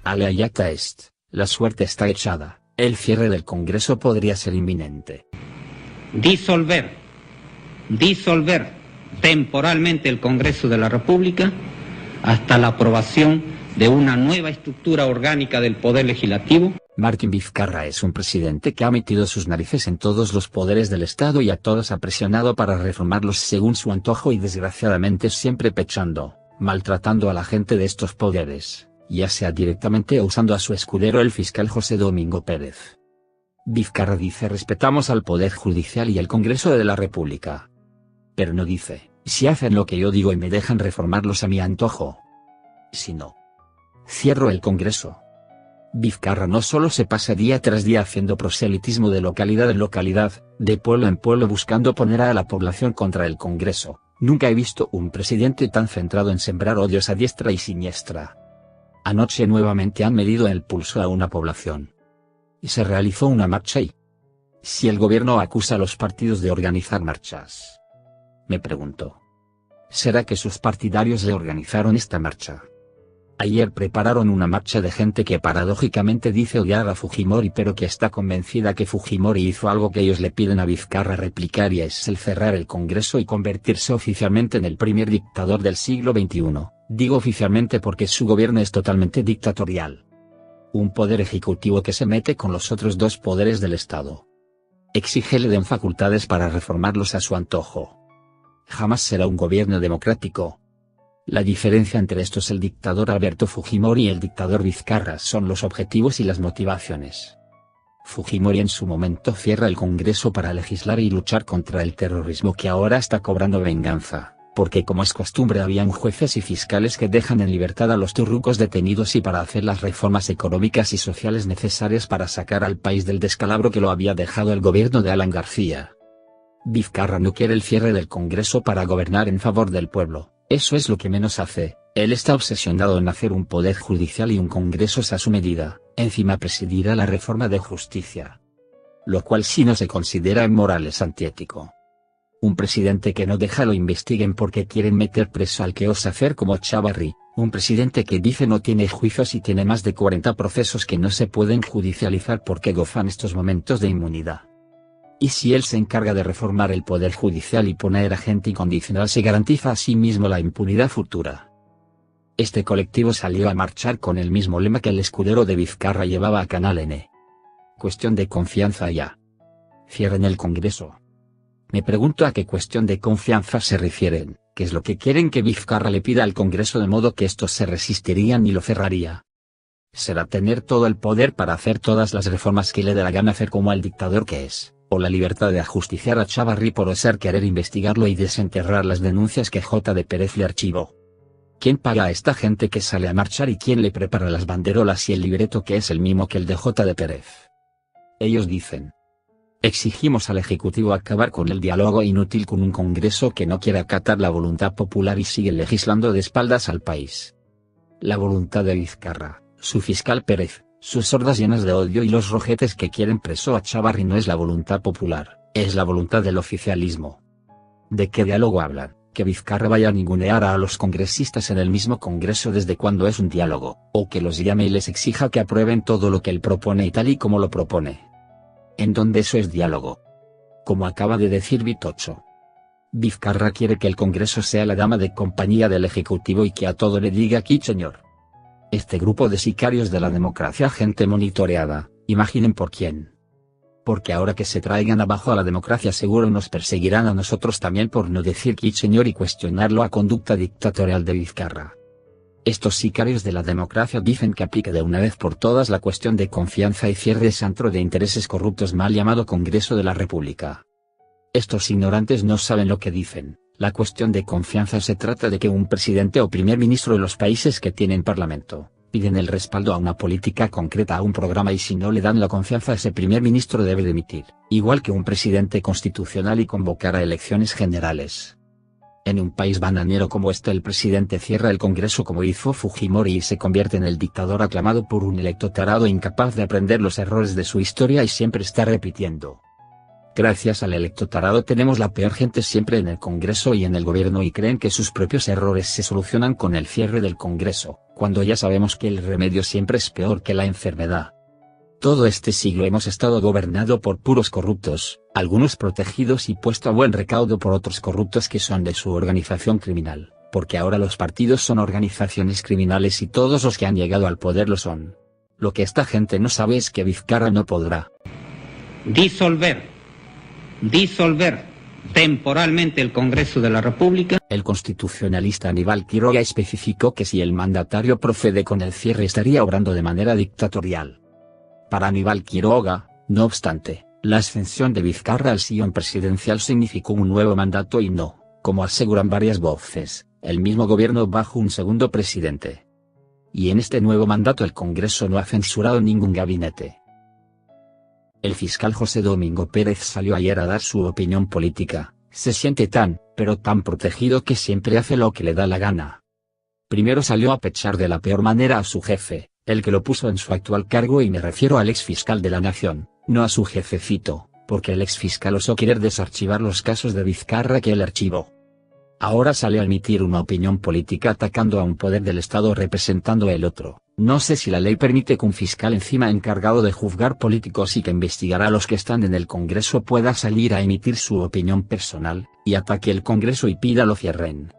Alea iacta est, la suerte está echada, el cierre del Congreso podría ser inminente. Disolver temporalmente el Congreso de la República hasta la aprobación de una nueva estructura orgánica del Poder Legislativo. Martín Vizcarra es un presidente que ha metido sus narices en todos los poderes del Estado y a todos ha presionado para reformarlos según su antojo y desgraciadamente siempre pechando, maltratando a la gente de estos poderes, ya sea directamente o usando a su escudero el fiscal José Domingo Pérez. Vizcarra dice respetamos al Poder Judicial y al Congreso de la República. Pero no dice, si hacen lo que yo digo y me dejan reformarlos a mi antojo. Si no, cierro el Congreso. Vizcarra no solo se pasa día tras día haciendo proselitismo de localidad en localidad, de pueblo en pueblo buscando poner a la población contra el Congreso, nunca he visto un presidente tan centrado en sembrar odios a diestra y siniestra. Anoche nuevamente han medido el pulso a una población. Y se realizó una marcha y... Si el gobierno acusa a los partidos de organizar marchas. Me pregunto. ¿Será que sus partidarios le organizaron esta marcha? Ayer prepararon una marcha de gente que paradójicamente dice odiar a Fujimori pero que está convencida que Fujimori hizo algo que ellos le piden a Vizcarra replicar y es el cerrar el Congreso y convertirse oficialmente en el primer dictador del siglo XXI, digo oficialmente porque su gobierno es totalmente dictatorial. Un poder ejecutivo que se mete con los otros dos poderes del Estado. Exige le den facultades para reformarlos a su antojo. Jamás será un gobierno democrático. La diferencia entre estos el dictador Alberto Fujimori y el dictador Vizcarra son los objetivos y las motivaciones. Fujimori en su momento cierra el Congreso para legislar y luchar contra el terrorismo que ahora está cobrando venganza, porque como es costumbre habían jueces y fiscales que dejan en libertad a los turrucos detenidos y para hacer las reformas económicas y sociales necesarias para sacar al país del descalabro que lo había dejado el gobierno de Alan García. Vizcarra no quiere el cierre del Congreso para gobernar en favor del pueblo. Eso es lo que menos hace, él está obsesionado en hacer un poder judicial y un Congreso a su medida, encima presidirá la reforma de justicia. Lo cual si no se considera inmoral es antiético. Un presidente que no deja lo investiguen porque quieren meter preso al que osa hacer como Chávarri, un presidente que dice no tiene juicios y tiene más de 40 procesos que no se pueden judicializar porque gozan estos momentos de inmunidad. Y si él se encarga de reformar el poder judicial y poner a gente incondicional se garantiza a sí mismo la impunidad futura. Este colectivo salió a marchar con el mismo lema que el escudero de Vizcarra llevaba a Canal N. Cuestión de confianza ya. Cierren el Congreso. Me pregunto a qué cuestión de confianza se refieren, qué es lo que quieren que Vizcarra le pida al Congreso de modo que estos se resistirían y lo cerraría. ¿Será tener todo el poder para hacer todas las reformas que le dé la gana hacer como el dictador que es? O la libertad de ajusticiar a Chávarri por osar querer investigarlo y desenterrar las denuncias que J. de Pérez le archivó. ¿Quién paga a esta gente que sale a marchar y quién le prepara las banderolas y el libreto que es el mismo que el de J. de Pérez? Ellos dicen. Exigimos al Ejecutivo acabar con el diálogo inútil con un Congreso que no quiere acatar la voluntad popular y sigue legislando de espaldas al país. La voluntad de Vizcarra, su fiscal Pérez, sus hordas llenas de odio y los rojetes que quieren preso a Chávarri no es la voluntad popular, es la voluntad del oficialismo. ¿De qué diálogo hablan? Que Vizcarra vaya a ningunear a los congresistas en el mismo Congreso desde cuando es un diálogo, o que los llame y les exija que aprueben todo lo que él propone y tal y como lo propone. ¿En dónde eso es diálogo? Como acaba de decir Vitocho. Vizcarra quiere que el Congreso sea la dama de compañía del Ejecutivo y que a todo le diga aquí señor. Este grupo de sicarios de la democracia, gente monitoreada, imaginen por quién. Porque ahora que se traigan abajo a la democracia seguro nos perseguirán a nosotros también por no decir que señor y cuestionar la conducta dictatorial de Vizcarra. Estos sicarios de la democracia dicen que aplique de una vez por todas la cuestión de confianza y cierre ese antro de intereses corruptos mal llamado Congreso de la República. Estos ignorantes no saben lo que dicen. La cuestión de confianza se trata de que un presidente o primer ministro de los países que tienen parlamento, piden el respaldo a una política concreta, a un programa y si no le dan la confianza a ese primer ministro debe dimitir, igual que un presidente constitucional y convocar a elecciones generales. En un país bananero como este el presidente cierra el Congreso como hizo Fujimori y se convierte en el dictador aclamado por un electo tarado incapaz de aprender los errores de su historia y siempre está repitiendo. Gracias al electo tarado tenemos la peor gente siempre en el Congreso y en el gobierno y creen que sus propios errores se solucionan con el cierre del Congreso, cuando ya sabemos que el remedio siempre es peor que la enfermedad. Todo este siglo hemos estado gobernado por puros corruptos, algunos protegidos y puesto a buen recaudo por otros corruptos que son de su organización criminal, porque ahora los partidos son organizaciones criminales y todos los que han llegado al poder lo son. Lo que esta gente no sabe es que Vizcarra no podrá disolver temporalmente el Congreso de la República. El constitucionalista Aníbal Quiroga especificó que si el mandatario procede con el cierre estaría obrando de manera dictatorial. Para Aníbal Quiroga, no obstante, la ascensión de Vizcarra al sillón presidencial significó un nuevo mandato y no, como aseguran varias voces, el mismo gobierno bajo un segundo presidente. Y en este nuevo mandato el Congreso no ha censurado ningún gabinete. El fiscal José Domingo Pérez salió ayer a dar su opinión política. Se siente pero tan protegido que siempre hace lo que le da la gana. Primero salió a pechar de la peor manera a su jefe, el que lo puso en su actual cargo, y me refiero al exfiscal de la Nación, no a su jefecito, porque el exfiscal osó querer desarchivar los casos de Vizcarra que él archivó. Ahora sale a emitir una opinión política atacando a un poder del Estado representando el otro. No sé si la ley permite que un fiscal encima encargado de juzgar políticos y que investigará a los que están en el Congreso pueda salir a emitir su opinión personal, y ataque el Congreso y pida lo cierren.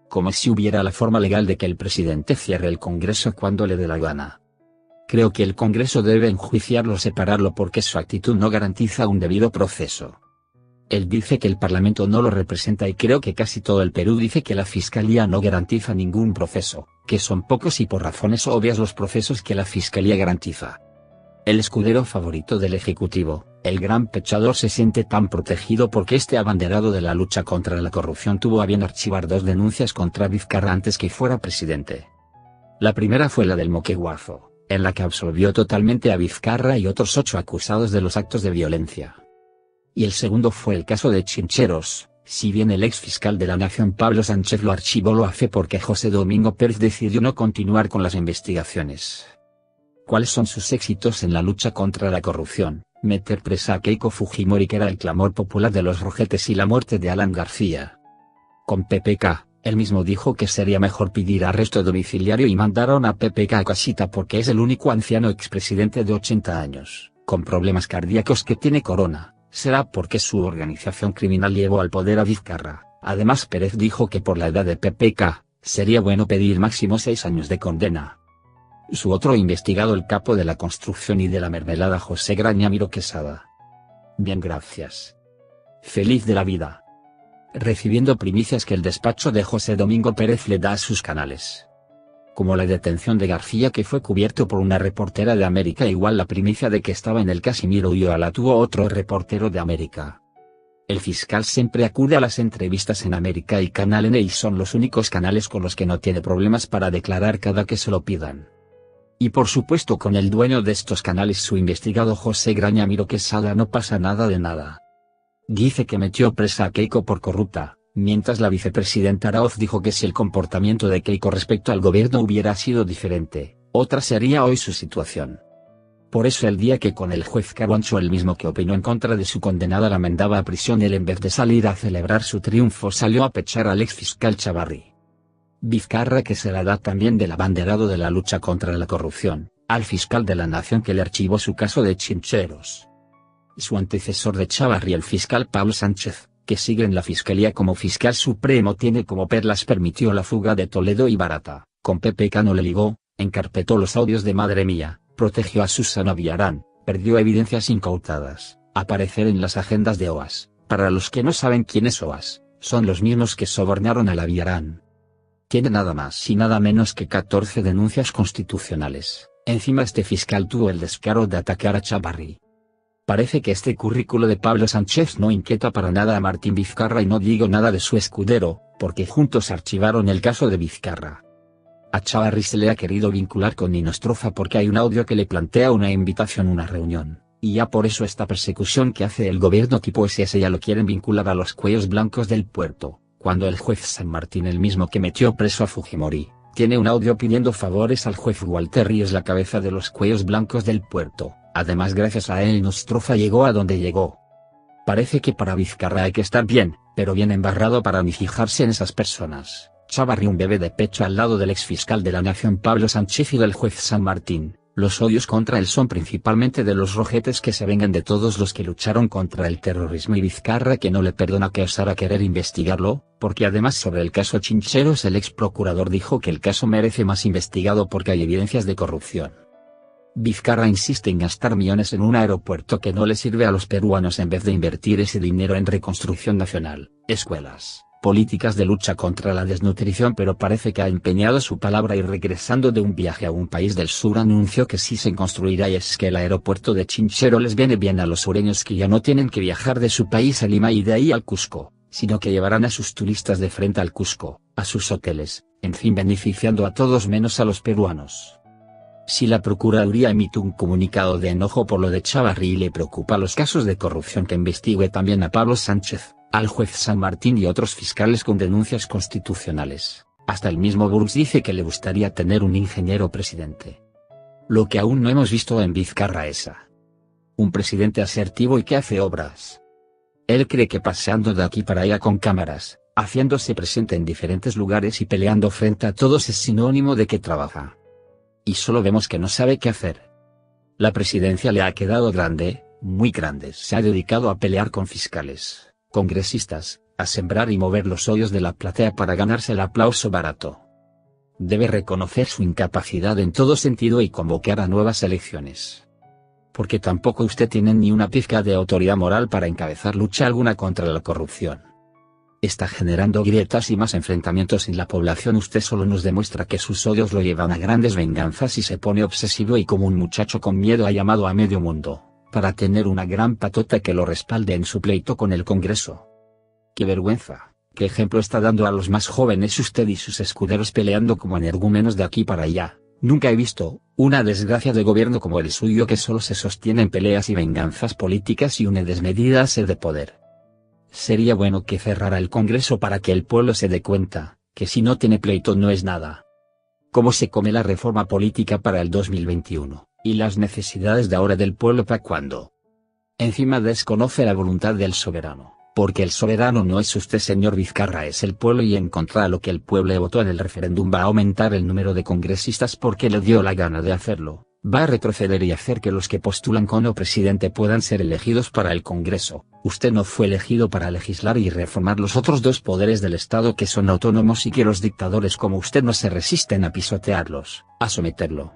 Como si hubiera la forma legal de que el presidente cierre el Congreso cuando le dé la gana. Creo que el Congreso debe enjuiciarlo o separarlo porque su actitud no garantiza un debido proceso. Él dice que el Parlamento no lo representa y creo que casi todo el Perú dice que la Fiscalía no garantiza ningún proceso, que son pocos y por razones obvias los procesos que la Fiscalía garantiza. El escudero favorito del Ejecutivo, el gran pechador, se siente tan protegido porque este abanderado de la lucha contra la corrupción tuvo a bien archivar 2 denuncias contra Vizcarra antes que fuera presidente. La primera fue la del Moqueguazo, en la que absolvió totalmente a Vizcarra y otros 8 acusados de los actos de violencia. Y el segundo fue el caso de Chincheros, si bien el exfiscal de la Nación Pablo Sánchez lo archivó, lo hace porque José Domingo Pérez decidió no continuar con las investigaciones. ¿Cuáles son sus éxitos en la lucha contra la corrupción? Meter presa a Keiko Fujimori, que era el clamor popular de los rojetes, y la muerte de Alan García. Con PPK, él mismo dijo que sería mejor pedir arresto domiciliario y mandaron a PPK a casita porque es el único anciano expresidente de 80 años, con problemas cardíacos que tiene corona. Será porque su organización criminal llevó al poder a Vizcarra. Además, Pérez dijo que por la edad de PPK, sería bueno pedir máximo 6 años de condena. Su otro investigado, el capo de la construcción y de la mermelada, José Graña Miró Quesada. Bien, gracias. Feliz de la vida. Recibiendo primicias que el despacho de José Domingo Pérez le da a sus canales. Como la detención de García, que fue cubierto por una reportera de América, igual la primicia de que estaba en el Casimiro Ulloa la tuvo otro reportero de América. El fiscal siempre acude a las entrevistas en América y Canal N, y son los únicos canales con los que no tiene problemas para declarar cada que se lo pidan. Y por supuesto con el dueño de estos canales, su investigado José Graña Miró Quesada, no pasa nada de nada. Dice que metió presa a Keiko por corrupta. Mientras la vicepresidenta Araoz dijo que si el comportamiento de Keiko respecto al gobierno hubiera sido diferente, otra sería hoy su situación. Por eso el día que con el juez Carabancho, el mismo que opinó en contra de su condenada, la mandaba a prisión, él en vez de salir a celebrar su triunfo salió a pechar al exfiscal Chavarri. Vizcarra, que se la da también del abanderado de la lucha contra la corrupción, al fiscal de la Nación que le archivó su caso de Chincheros. Su antecesor de Chavarri, el fiscal Pablo Sánchez, que sigue en la Fiscalía como fiscal supremo, tiene como perlas: permitió la fuga de Toledo y Barata, con PPK no le ligó, encarpetó los audios de Madre Mía, protegió a Susana Villarán, perdió evidencias incautadas, aparecer en las agendas de OAS. Para los que no saben quién es OAS, son los mismos que sobornaron a la Villarán. Tiene nada más y nada menos que 14 denuncias constitucionales. Encima este fiscal tuvo el descaro de atacar a Chavarri. Parece que este currículo de Pablo Sánchez no inquieta para nada a Martín Vizcarra, y no digo nada de su escudero, porque juntos archivaron el caso de Vizcarra. A Chavarri se le ha querido vincular con Nostroza porque hay un audio que le plantea una invitación a una reunión, y ya por eso esta persecución que hace el gobierno tipo SS ya lo quieren vincular a los cuellos blancos del puerto, cuando el juez San Martín, el mismo que metió preso a Fujimori, tiene un audio pidiendo favores al juez Walter Ríos, la cabeza de los cuellos blancos del puerto. Además, gracias a él Nostroza llegó a donde llegó. Parece que para Vizcarra hay que estar bien, pero bien embarrado para ni fijarse en esas personas. Chávarri un bebé de pecho al lado del exfiscal de la Nación Pablo Sánchez y del juez San Martín. Los odios contra él son principalmente de los rojetes que se vengan de todos los que lucharon contra el terrorismo y Vizcarra que no le perdona que osara querer investigarlo, porque además sobre el caso Chincheros el ex procurador dijo que el caso merece más investigado porque hay evidencias de corrupción. Vizcarra insiste en gastar millones en un aeropuerto que no le sirve a los peruanos en vez de invertir ese dinero en reconstrucción nacional, escuelas, políticas de lucha contra la desnutrición, pero parece que ha empeñado su palabra y regresando de un viaje a un país del sur anunció que sí se construirá y es que el aeropuerto de Chinchero les viene bien a los sureños que ya no tienen que viajar de su país a Lima y de ahí al Cusco, sino que llevarán a sus turistas de frente al Cusco, a sus hoteles, en fin beneficiando a todos menos a los peruanos. Si la Procuraduría emite un comunicado de enojo por lo de Chávarri y le preocupa los casos de corrupción que investigue también a Pablo Sánchez, al juez San Martín y otros fiscales con denuncias constitucionales. Hasta el mismo Burks dice que le gustaría tener un ingeniero presidente. Lo que aún no hemos visto en Vizcarra es un presidente asertivo y que hace obras. Él cree que paseando de aquí para allá con cámaras, haciéndose presente en diferentes lugares y peleando frente a todos es sinónimo de que trabaja. Y solo vemos que no sabe qué hacer. La presidencia le ha quedado grande, muy grande. Se ha dedicado a pelear con fiscales, congresistas, a sembrar y mover los odios de la platea para ganarse el aplauso barato. Debe reconocer su incapacidad en todo sentido y convocar a nuevas elecciones. Porque tampoco usted tiene ni una pizca de autoridad moral para encabezar lucha alguna contra la corrupción. Está generando grietas y más enfrentamientos en la población. Usted solo nos demuestra que sus odios lo llevan a grandes venganzas y se pone obsesivo y como un muchacho con miedo ha llamado a medio mundo para tener una gran patota que lo respalde en su pleito con el Congreso. ¡Qué vergüenza! ¿Qué ejemplo está dando a los más jóvenes usted y sus escuderos peleando como energúmenos de aquí para allá? Nunca he visto una desgracia de gobierno como el suyo que solo se sostiene en peleas y venganzas políticas y una desmedida sed de poder. Sería bueno que cerrara el Congreso para que el pueblo se dé cuenta que si no tiene pleito no es nada. ¿Cómo se come la reforma política para el 2021? ¿Y las necesidades de ahora del pueblo para cuándo? Encima desconoce la voluntad del soberano, porque el soberano no es usted señor Vizcarra, es el pueblo y en contra de lo que el pueblo votó en el referéndum va a aumentar el número de congresistas porque le dio la gana de hacerlo, va a retroceder y hacer que los que postulan como presidente puedan ser elegidos para el Congreso. Usted no fue elegido para legislar y reformar los otros dos poderes del Estado que son autónomos y que los dictadores como usted no se resisten a pisotearlos, a someterlo.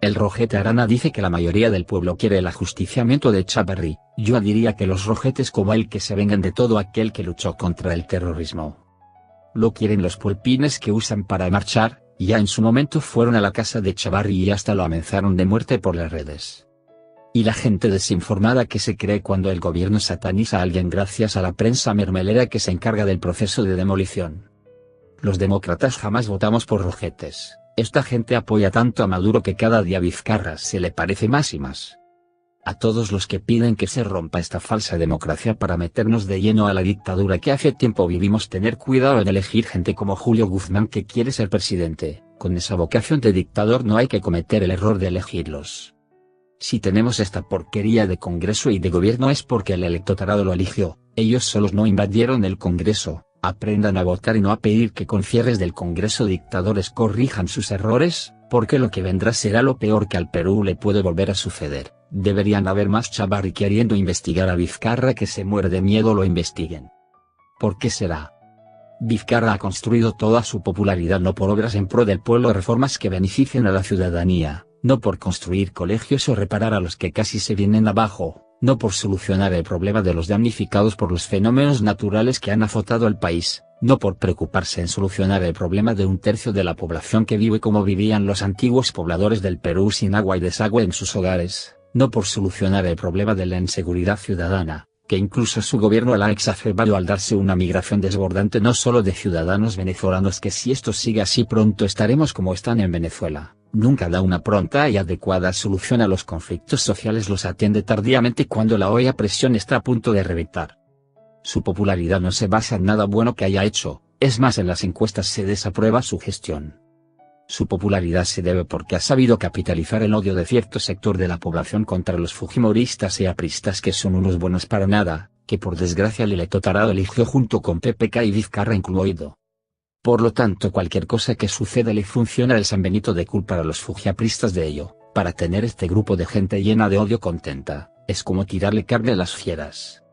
El rojete Arana dice que la mayoría del pueblo quiere el ajusticiamiento de Chávarri. Yo diría que los rojetes como él que se vengan de todo aquel que luchó contra el terrorismo. Lo quieren los pulpines que usan para marchar, ya en su momento fueron a la casa de Chávarri y hasta lo amenazaron de muerte por las redes. Y la gente desinformada que se cree cuando el gobierno sataniza a alguien gracias a la prensa mermelera que se encarga del proceso de demolición. Los demócratas jamás votamos por rojetes. Esta gente apoya tanto a Maduro que cada día Vizcarra se le parece más y más. A todos los que piden que se rompa esta falsa democracia para meternos de lleno a la dictadura que hace tiempo vivimos, tener cuidado en elegir gente como Julio Guzmán que quiere ser presidente. Con esa vocación de dictador no hay que cometer el error de elegirlos. Si tenemos esta porquería de Congreso y de gobierno es porque el electorado lo eligió, ellos solos no invadieron el Congreso. Aprendan a votar y no a pedir que con cierres del Congreso dictadores corrijan sus errores, porque lo que vendrá será lo peor que al Perú le puede volver a suceder. Deberían haber más Chávarri queriendo investigar a Vizcarra que se muere de miedo lo investiguen. ¿Por qué será? Vizcarra ha construido toda su popularidad no por obras en pro del pueblo, reformas que beneficien a la ciudadanía, no por construir colegios o reparar a los que casi se vienen abajo. No por solucionar el problema de los damnificados por los fenómenos naturales que han azotado al país, no por preocuparse en solucionar el problema de un tercio de la población que vive como vivían los antiguos pobladores del Perú sin agua y desagüe en sus hogares, no por solucionar el problema de la inseguridad ciudadana, que incluso su gobierno la ha exacerbado al darse una migración desbordante no solo de ciudadanos venezolanos que si esto sigue así pronto estaremos como están en Venezuela. Nunca da una pronta y adecuada solución a los conflictos sociales, los atiende tardíamente cuando la olla a presión está a punto de reventar. Su popularidad no se basa en nada bueno que haya hecho, es más en las encuestas se desaprueba su gestión. Su popularidad se debe porque ha sabido capitalizar el odio de cierto sector de la población contra los fujimoristas y apristas que son unos buenos para nada, que por desgracia el electorado eligió junto con PPK y Vizcarra incluido. Por lo tanto, cualquier cosa que suceda le funciona el San Benito de culpar a los fujiapristas de ello, para tener este grupo de gente llena de odio contenta, es como tirarle carne a las fieras.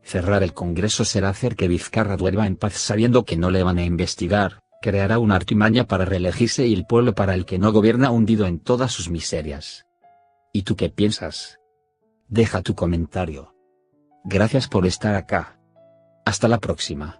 Cerrar el Congreso será hacer que Vizcarra duerma en paz sabiendo que no le van a investigar, creará una artimaña para reelegirse y el pueblo para el que no gobierna hundido en todas sus miserias. ¿Y tú qué piensas? Deja tu comentario. Gracias por estar acá. Hasta la próxima.